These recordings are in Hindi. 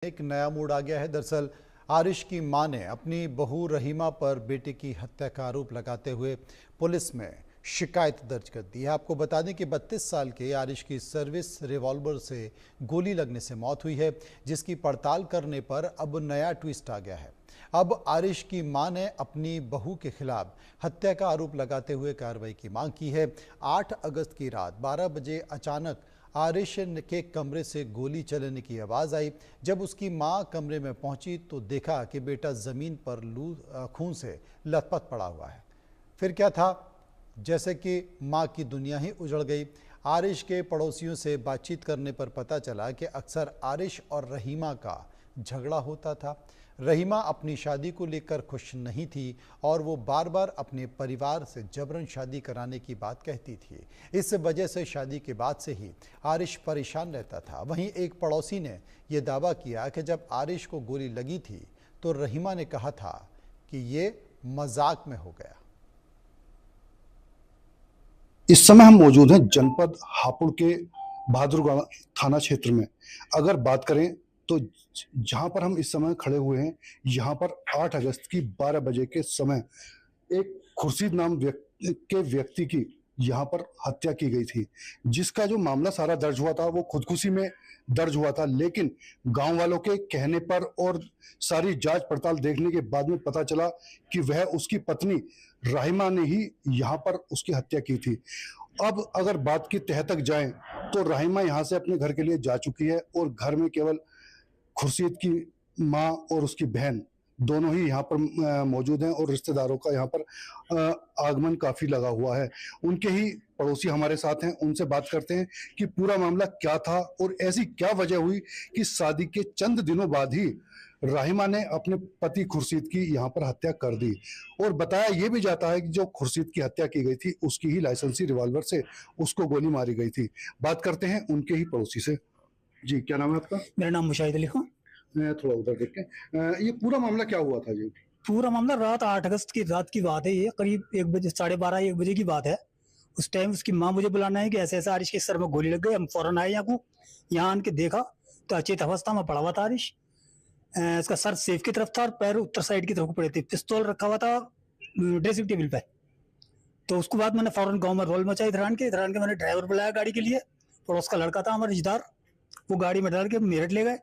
एक नया मूड आ गया है। दरअसल आरिश की मां ने अपनी बहू रहीमा पर बेटे की हत्या का आरोप लगाते हुए पुलिस में शिकायत दर्ज कर दी है। आपको बता दें कि 32 साल के आरिश की सर्विस रिवॉल्वर से गोली लगने से मौत हुई है, जिसकी पड़ताल करने पर अब नया ट्विस्ट आ गया है। अब आरिश की मां ने अपनी बहू के खिलाफ हत्या का आरोप लगाते हुए कार्रवाई की मांग की है। 8 अगस्त की रात 12 बजे अचानक आरिश के कमरे से गोली चलने की आवाज़ आई। जब उसकी मां कमरे में पहुंची तो देखा कि बेटा ज़मीन पर खून से लथपथ पड़ा हुआ है। फिर क्या था, जैसे कि मां की दुनिया ही उजड़ गई। आरिश के पड़ोसियों से बातचीत करने पर पता चला कि अक्सर आरिश और रहीमा का झगड़ा होता था। रहीमा अपनी शादी को लेकर खुश नहीं थी और वो बार बार अपने परिवार से जबरन शादी कराने की बात कहती थी। इस वजह से शादी के बाद से ही आरिश परेशान रहता था। वहीं एक पड़ोसी ने यह दावा किया कि जब आरिश को गोली लगी थी तो रहीमा ने कहा था कि ये मजाक में हो गया। इस समय हम मौजूद हैं जनपद हापुड़ के बहादुरगढ़ थाना क्षेत्र में। अगर बात करें तो जहां पर हम इस समय खड़े हुए हैं, यहां पर 8 अगस्त की 12 बजे के समय एक खुर्शीद नाम व्यक्ति की यहां पर हत्या की गई थी, जिसका जो मामला सारा दर्ज हुआ था वो खुदकुशी में दर्ज हुआ था। लेकिन गांव वालों के कहने पर और सारी जांच पड़ताल देखने के बाद में पता चला कि वह उसकी पत्नी राहिमा ने ही यहां पर उसकी हत्या की थी। अब अगर बात की तह तक जाएं तो राहिमा यहां से अपने घर के लिए जा चुकी है और घर में केवल खुर्शीद की मां और उसकी बहन दोनों ही यहाँ पर मौजूद हैं और रिश्तेदारों का यहाँ पर आगमन काफी लगा हुआ है। उनके ही पड़ोसी हमारे साथ हैं, उनसे बात करते हैं कि पूरा मामला क्या था और ऐसी क्या वजह हुई कि शादी के चंद दिनों बाद ही राहिमा ने अपने पति खुर्शीद की यहाँ पर हत्या कर दी। और बताया यह भी जाता है कि जो खुर्शीद की हत्या की गई थी उसकी ही लाइसेंसी रिवॉल्वर से उसको गोली मारी गई थी। बात करते हैं उनके ही पड़ोसी से। जी, क्या नाम है आपका? मेरा नाम मुशाहिद अली खान। थोड़ा उधर देख के, ये पूरा मामला क्या हुआ था जी? पूरा मामला रात 8 अगस्त की रात की बात है। ये करीब 1 बजे, 12:30 1 बजे की बात है। उस टाइम उसकी माँ मुझे बुलाना है कि ऐसे ऐसा आरिश के सर में गोली लग गई। हम फौरन आए यहाँ आन के देखा तो अचेत अवस्था में पड़ा हुआ था आरिश। इसका सर सेफ की तरफ था और पैर उत्तर साइड की तरफ पड़े थे। पिस्तौल रखा हुआ था ड्रेसिंग टेबल पे। तो उसके बाद मैंने फौरन गाँव में रोल मचाई। धरान के मैंने ड्राइवर बुलाया गाड़ी के लिए। पड़ोस का लड़का था हमारा रिश्तेदार, वो गाड़ी में डाल के मेरठ ले गए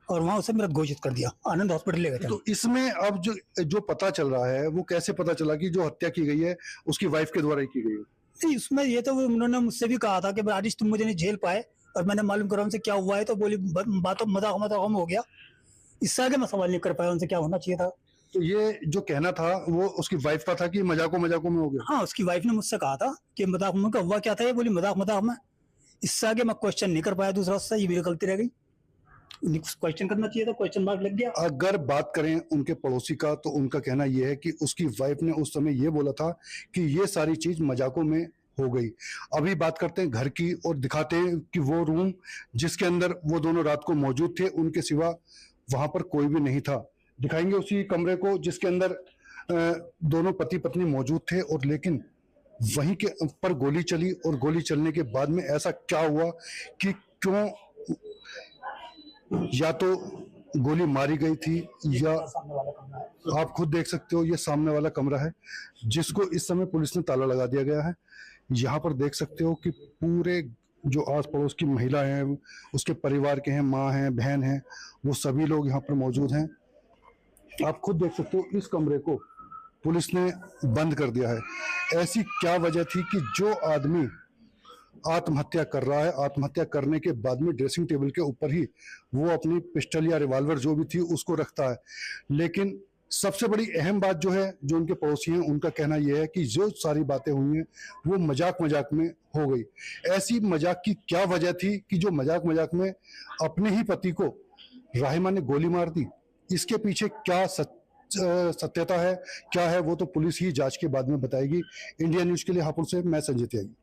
और वहां उसे मृत घोषित कर दिया। आनंद हॉस्पिटल ले गए थे। तो इसमें अब जो पता चल रहा है वो कैसे पता चला कि जो हत्या की गई है उसकी वाइफ के द्वारा ही की गई है? नहीं, उसमें ये तो उन्होंने मुझसे भी कहा था कि आरिश तुम मुझे नहीं झेल पाए, और मैंने मालूम करा उनसे क्या हुआ है तो बोली बातों मजाक मजाक हो गया। इससे आगे मैं सवाल नहीं कर पाया उनसे क्या होना चाहिए था। तो ये जो कहना था वो उसकी वाइफ का था कि मजाकों में हो गया? हाँ, उसकी वाइफ ने मुझसे कहा था कि मजाक में हुआ क्या था। ये बोली मजाक में। इससे आगे मैं क्वेश्चन नहीं कर पाया। दूसरा उससे ये मेरी गलती रह गई। क्वेश्चन करना चाहिए था, क्वेश्चन मार्क लग गया। अगर बात करें उनके पड़ोसी का तो उनका कहना यह है कि उसकी वाइफ ने उस समय ये बोला था कि ये सारी चीज मजाकों में हो गई। अभी बात करते हैं घर की और दिखाते हैं कि वो रूम जिसके अंदर वो दोनों रात को मौजूद थे, उनके सिवा वहां पर कोई भी नहीं था। दिखाएंगे उसी कमरे को जिसके अंदर दोनों पति पत्नी मौजूद थे। और लेकिन वहीं के ऊपर गोली चली और गोली चलने के बाद में ऐसा क्या हुआ कि क्यों या तो गोली मारी गई थी या आप खुद देख सकते हो, ये सामने वाला कमरा है जिसको इस समय पुलिस ने ताला लगा दिया गया है। यहाँ पर देख सकते हो कि पूरे जो आस पड़ोस की महिला हैं, उसके परिवार के हैं, माँ हैं, बहन हैं, वो सभी लोग यहाँ पर मौजूद हैं। आप खुद देख सकते हो इस कमरे को पुलिस ने बंद कर दिया है। ऐसी क्या वजह थी कि जो आदमी आत्महत्या कर रहा है, आत्महत्या करने के बाद में ड्रेसिंग टेबल के ऊपर ही वो अपनी पिस्टल या रिवॉल्वर जो भी थी उसको रखता है। लेकिन सबसे बड़ी अहम बात जो है, जो उनके पड़ोसी हैं उनका कहना यह है कि जो सारी बातें हुई हैं वो मजाक में हो गई। ऐसी मजाक की क्या वजह थी कि जो मजाक में अपने ही पति को राहिमा ने गोली मार दी? इसके पीछे क्या सत्यता है, क्या है, वो तो पुलिस ही जांच के बाद में बताएगी। इंडिया न्यूज के लिए हापुड़ से मैं संजय त्यागी।